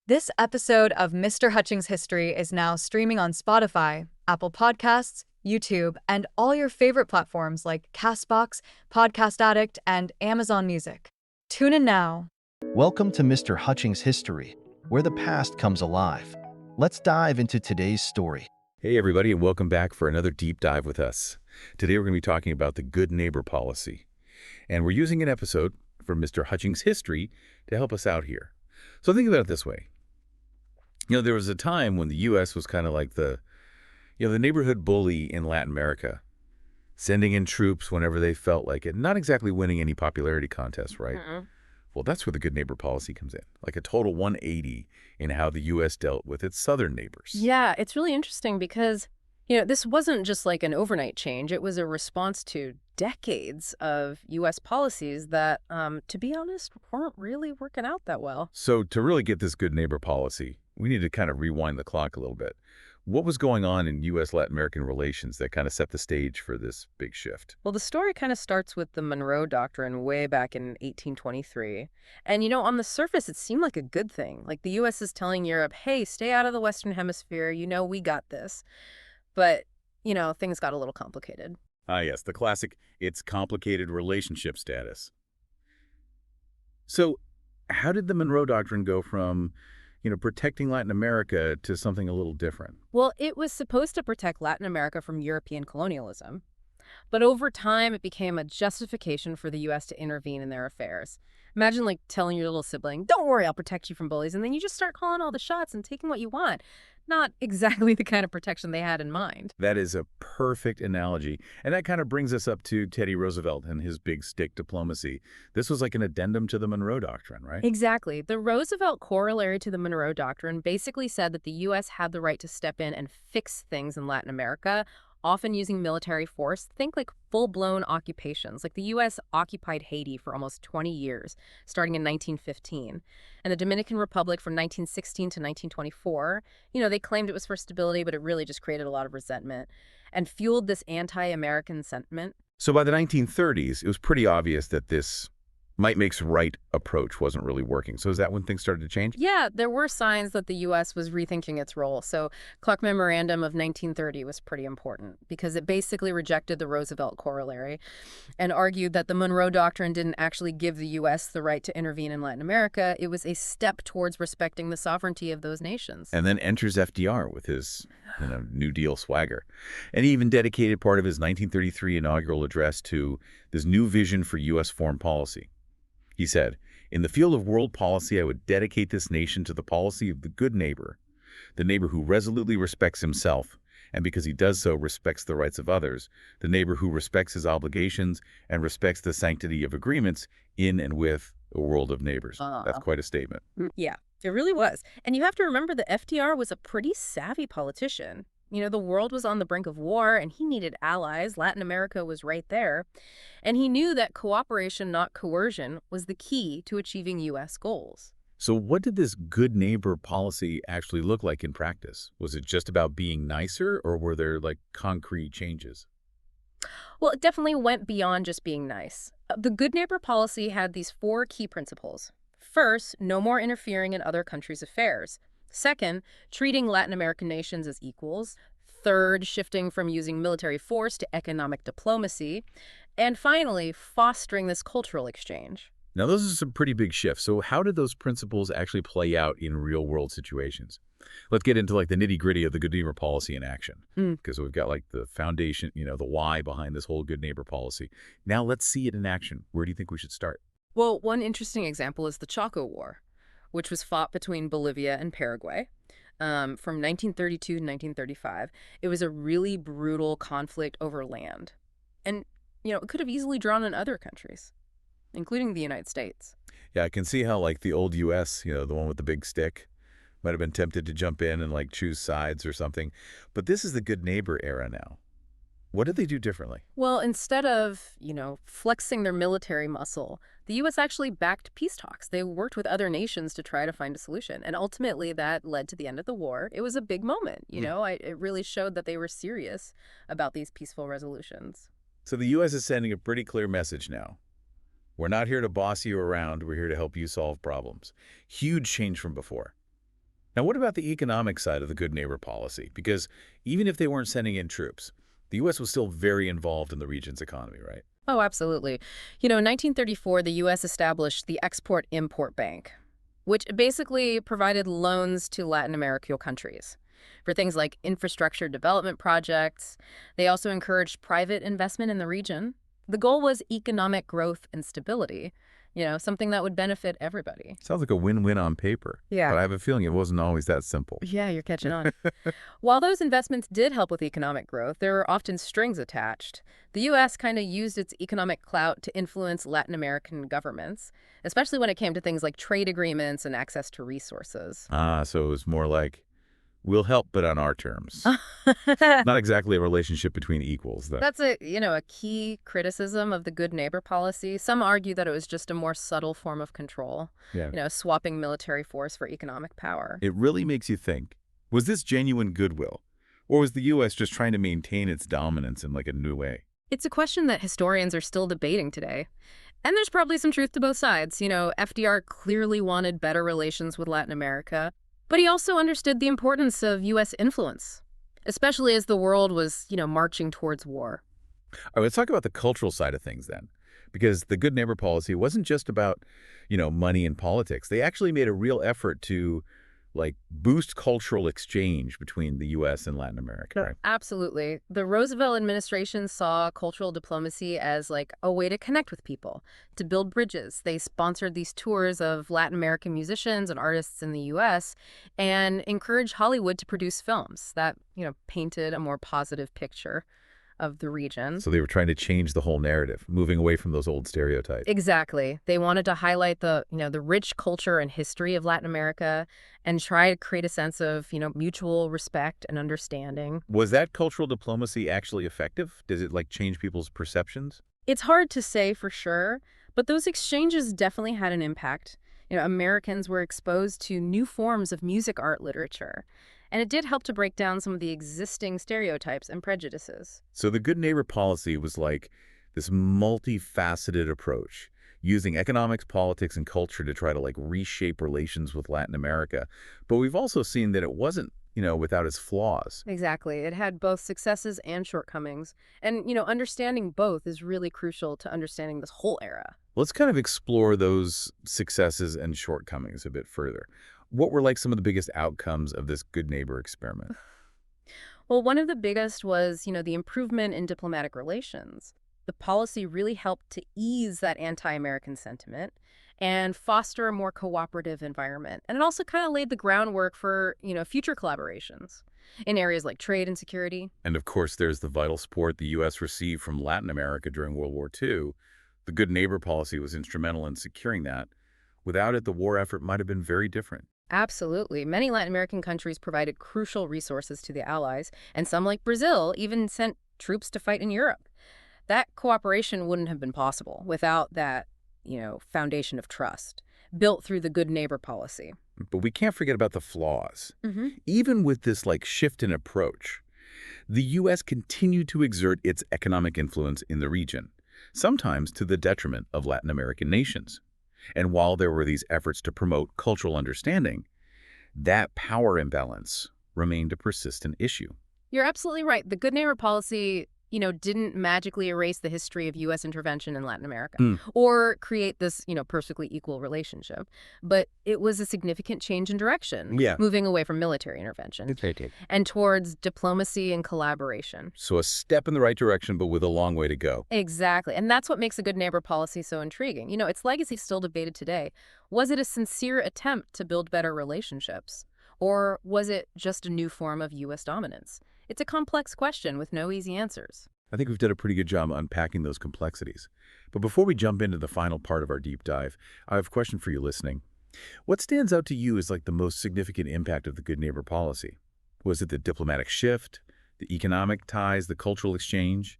This episode of Mr. Hutchings History is now streaming on Spotify, Apple Podcasts, YouTube, and all your favorite platforms like Castbox, Podcast Addict, and Amazon Music. Tune in now. Welcome to Mr. Hutchings History, where the past comes alive. Let's dive into today's story. Hey everybody, and welcome back for another deep dive with us. Today we're going to be talking about the good neighbor policy. And we're using an episode from Mr. Hutchings History to help us out here. So think about it this way. There was a time when the U.S. was kind of like the neighborhood bully in Latin America, sending in troops whenever they felt like it, not exactly winning any popularity contests, right? Well, that's where the good neighbor policy comes in, like a total 180 in how the U.S. dealt with its southern neighbors. Yeah, it's really interesting because, this wasn't just like an overnight change. It was a response to decades of U.S. policies that, to be honest, weren't really working out that well. So to really get this good neighbor policy, we need to kind of rewind the clock a little bit. What was going on in U.S. Latin American relations that kind of set the stage for this big shift? Well, the story kind of starts with the Monroe Doctrine way back in 1823. And, on the surface, it seemed like a good thing. Like the U.S. is telling Europe, hey, stay out of the Western Hemisphere. We got this. But, things got a little complicated. Ah, yes, the classic, it's complicated relationship status. So how did the Monroe Doctrine go from protecting Latin America to something a little different? Well, it was supposed to protect Latin America from European colonialism. But over time, it became a justification for the U.S. to intervene in their affairs. Imagine telling your little sibling, don't worry, I'll protect you from bullies. And then you just start calling all the shots and taking what you want. Not exactly the kind of protection they had in mind. That is a perfect analogy. And that kind of brings us up to Teddy Roosevelt and his big stick diplomacy. This was like an addendum to the Monroe Doctrine, right? Exactly. The Roosevelt corollary to the Monroe Doctrine basically said that the U.S. had the right to step in and fix things in Latin America, often using military force. Think like full-blown occupations. Like the U.S. occupied Haiti for almost 20 years, starting in 1915. And the Dominican Republic from 1916 to 1924. They claimed it was for stability, but it really just created a lot of resentment and fueled this anti-American sentiment. So by the 1930s, it was pretty obvious that this might makes right approach wasn't really working. So is that when things started to change? Yeah, there were signs that the U.S. was rethinking its role. So Clark Memorandum of 1930 was pretty important because it basically rejected the Roosevelt corollary and argued that the Monroe Doctrine didn't actually give the U.S. the right to intervene in Latin America. It was a step towards respecting the sovereignty of those nations. And then enters FDR with his New Deal swagger. And he even dedicated part of his 1933 inaugural address to this new vision for U.S. foreign policy. He said, in the field of world policy, I would dedicate this nation to the policy of the good neighbor, the neighbor who resolutely respects himself, and because he does so, respects the rights of others, the neighbor who respects his obligations and respects the sanctity of agreements in and with a world of neighbors. That's quite a statement. Yeah, it really was. And you have to remember that FDR was a pretty savvy politician. The world was on the brink of war, and he needed allies. Latin America was right there. And he knew that cooperation, not coercion, was the key to achieving U.S. goals. So what did this good neighbor policy actually look like in practice? Was it just about being nicer, or were there, concrete changes? Well, it definitely went beyond just being nice. The good neighbor policy had these 4 key principles. First, no more interfering in other countries' affairs. Second, treating Latin American nations as equals. Third, shifting from using military force to economic diplomacy. And finally, fostering this cultural exchange. Now, those are some pretty big shifts. So how did those principles actually play out in real-world situations? Let's get into the nitty-gritty of the good neighbor policy in action. Because we've got the foundation, the why behind this whole good neighbor policy. Now let's see it in action. Where do you think we should start? Well, one interesting example is the Chaco War, which was fought between Bolivia and Paraguay from 1932 to 1935. It was a really brutal conflict over land. And, it could have easily drawn in other countries, including the United States. Yeah, I can see how, the old U.S., the one with the big stick, might have been tempted to jump in and, choose sides or something. But this is the good neighbor era now. What did they do differently? Well, instead of, flexing their military muscle, the U.S. actually backed peace talks. They worked with other nations to try to find a solution. And ultimately, that led to the end of the war. It was a big moment, It really showed that they were serious about these peaceful resolutions. So the U.S. is sending a pretty clear message now. We're not here to boss you around. We're here to help you solve problems. Huge change from before. Now, what about the economic side of the good neighbor policy? Because even if they weren't sending in troops, the U.S. was still very involved in the region's economy, right? Oh, absolutely. In 1934, the U.S. established the Export-Import Bank, which basically provided loans to Latin American countries for things like infrastructure development projects. They also encouraged private investment in the region. The goal was economic growth and stability, something that would benefit everybody. Sounds like a win-win on paper. Yeah. But I have a feeling it wasn't always that simple. Yeah, you're catching on. While those investments did help with economic growth, there were often strings attached. The U.S. kind of used its economic clout to influence Latin American governments, especially when it came to things like trade agreements and access to resources. So it was more like, we'll help, but on our terms. Not exactly a relationship between equals, though. That's a key criticism of the good neighbor policy. Some argue that it was just a more subtle form of control, Yeah. Swapping military force for economic power. It really makes you think, was this genuine goodwill? Or was the U.S. just trying to maintain its dominance in like a new way? It's a question that historians are still debating today. And there's probably some truth to both sides. FDR clearly wanted better relations with Latin America, but he also understood the importance of U.S. influence, especially as the world was, marching towards war. All right, let's talk about the cultural side of things then. Because the good neighbor policy wasn't just about, money and politics. They actually made a real effort to, boost cultural exchange between the U.S. and Latin America, right? Absolutely. The Roosevelt administration saw cultural diplomacy as a way to connect with people, to build bridges. They sponsored these tours of Latin American musicians and artists in the U.S. and encouraged Hollywood to produce films that, painted a more positive picture of the region. So they were trying to change the whole narrative, moving away from those old stereotypes. Exactly. They wanted to highlight the rich culture and history of Latin America and try to create a sense of, mutual respect and understanding. Was that cultural diplomacy actually effective? Does it, change people's perceptions? It's hard to say for sure, but those exchanges definitely had an impact. Americans were exposed to new forms of music, art, literature. And it did help to break down some of the existing stereotypes and prejudices. So the good neighbor policy was like this multifaceted approach, using economics, politics, and culture to try to reshape relations with Latin America. But we've also seen that it wasn't, without its flaws. Exactly. It had both successes and shortcomings. And, understanding both is really crucial to understanding this whole era. Let's kind of explore those successes and shortcomings a bit further. What were some of the biggest outcomes of this good neighbor experiment? Well, one of the biggest was, the improvement in diplomatic relations. The policy really helped to ease that anti-American sentiment and foster a more cooperative environment. And it also kind of laid the groundwork for, future collaborations in areas like trade and security. And of course, there's the vital support the U.S. received from Latin America during World War II. The good neighbor policy was instrumental in securing that. Without it, the war effort might have been very different. Absolutely. Many Latin American countries provided crucial resources to the Allies, and some, like Brazil, even sent troops to fight in Europe. That cooperation wouldn't have been possible without that, foundation of trust built through the good neighbor policy. But we can't forget about the flaws. Even with this shift in approach, the U.S. continued to exert its economic influence in the region, sometimes to the detriment of Latin American nations. And while there were these efforts to promote cultural understanding, that power imbalance remained a persistent issue. You're absolutely right. The good neighbor policy, didn't magically erase the history of U.S. intervention in Latin America or create this, perfectly equal relationship. But it was a significant change in direction, moving away from military intervention and towards diplomacy and collaboration. So a step in the right direction, but with a long way to go. Exactly. And that's what makes a good neighbor policy so intriguing. Its legacy is still debated today. Was it a sincere attempt to build better relationships? Or was it just a new form of U.S. dominance? It's a complex question with no easy answers. I think we've done a pretty good job unpacking those complexities. But before we jump into the final part of our deep dive, I have a question for you listening. What stands out to you as the most significant impact of the good neighbor policy? Was it the diplomatic shift, the economic ties, the cultural exchange,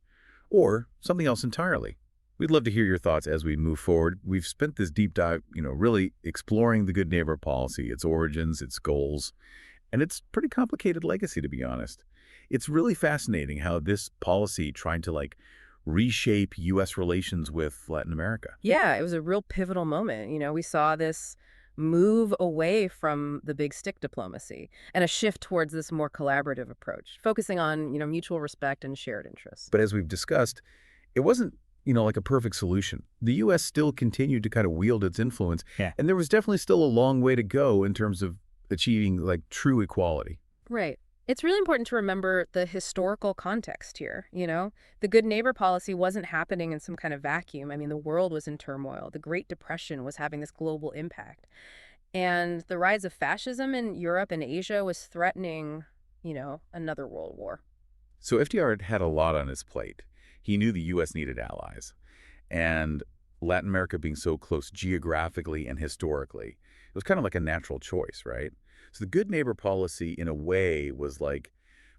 or something else entirely? We'd love to hear your thoughts as we move forward. We've spent this deep dive, really exploring the good neighbor policy, its origins, its goals, and its pretty complicated legacy, to be honest. It's really fascinating how this policy tried to reshape U.S. relations with Latin America. Yeah, it was a real pivotal moment. We saw this move away from the big stick diplomacy and a shift towards this more collaborative approach, focusing on, mutual respect and shared interests. But as we've discussed, it wasn't, like a perfect solution. The U.S. still continued to kind of wield its influence, and there was definitely still a long way to go in terms of achieving like true equality. Right. It's really important to remember the historical context here, The good neighbor policy wasn't happening in some kind of vacuum. I mean, the world was in turmoil. The Great Depression was having this global impact. And the rise of fascism in Europe and Asia was threatening, another world war. So FDR had a lot on his plate. He knew the U.S. needed allies. And Latin America being so close geographically and historically, it was kind of like a natural choice, right? So the good neighbor policy, in a way, was like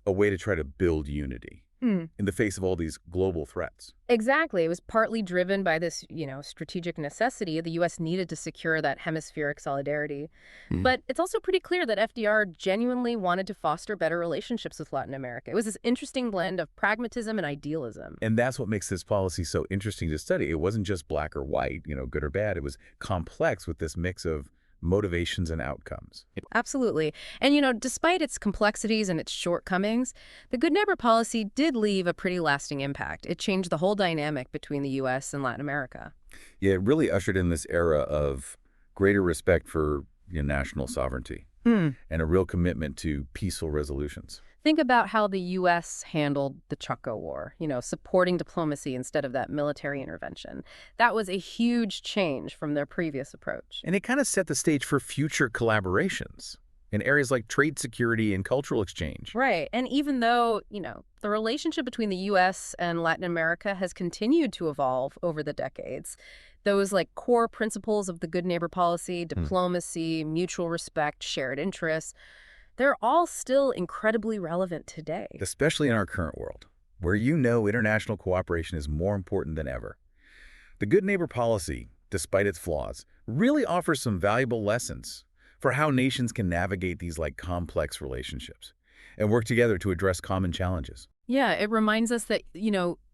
a way to try to build unity in the face of all these global threats. Exactly. It was partly driven by this, strategic necessity. The U.S. needed to secure that hemispheric solidarity. But it's also pretty clear that FDR genuinely wanted to foster better relationships with Latin America. It was this interesting blend of pragmatism and idealism. And that's what makes this policy so interesting to study. It wasn't just black or white, good or bad. It was complex with this mix of motivations and outcomes. Absolutely. And, despite its complexities and its shortcomings, the good neighbor policy did leave a pretty lasting impact. It changed the whole dynamic between the U.S. and Latin America. Yeah, it really ushered in this era of greater respect for national sovereignty and a real commitment to peaceful resolutions. Think about how the U.S. handled the Chaco War, supporting diplomacy instead of that military intervention. That was a huge change from their previous approach. And it kind of set the stage for future collaborations in areas like trade security and cultural exchange. Right. And even though, the relationship between the U.S. and Latin America has continued to evolve over the decades, those like core principles of the good neighbor policy, diplomacy, mutual respect, shared interests, they're all still incredibly relevant today. Especially in our current world, where international cooperation is more important than ever. The good neighbor policy, despite its flaws, really offers some valuable lessons for how nations can navigate these like complex relationships and work together to address common challenges. Yeah, it reminds us that,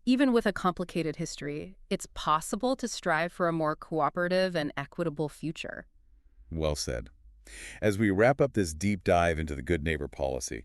even with a complicated history, it's possible to strive for a more cooperative and equitable future. Well said. As we wrap up this deep dive into the good neighbor policy,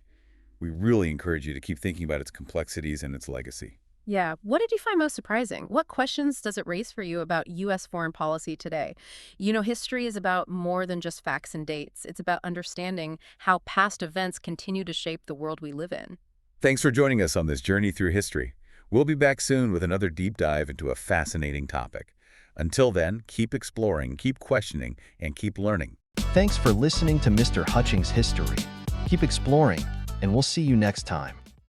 we really encourage you to keep thinking about its complexities and its legacy. Yeah. What did you find most surprising? What questions does it raise for you about U.S. foreign policy today? History is about more than just facts and dates. It's about understanding how past events continue to shape the world we live in. Thanks for joining us on this journey through history. We'll be back soon with another deep dive into a fascinating topic. Until then, keep exploring, keep questioning, and keep learning. Thanks for listening to Mr. Hutchings History. Keep exploring, and we'll see you next time.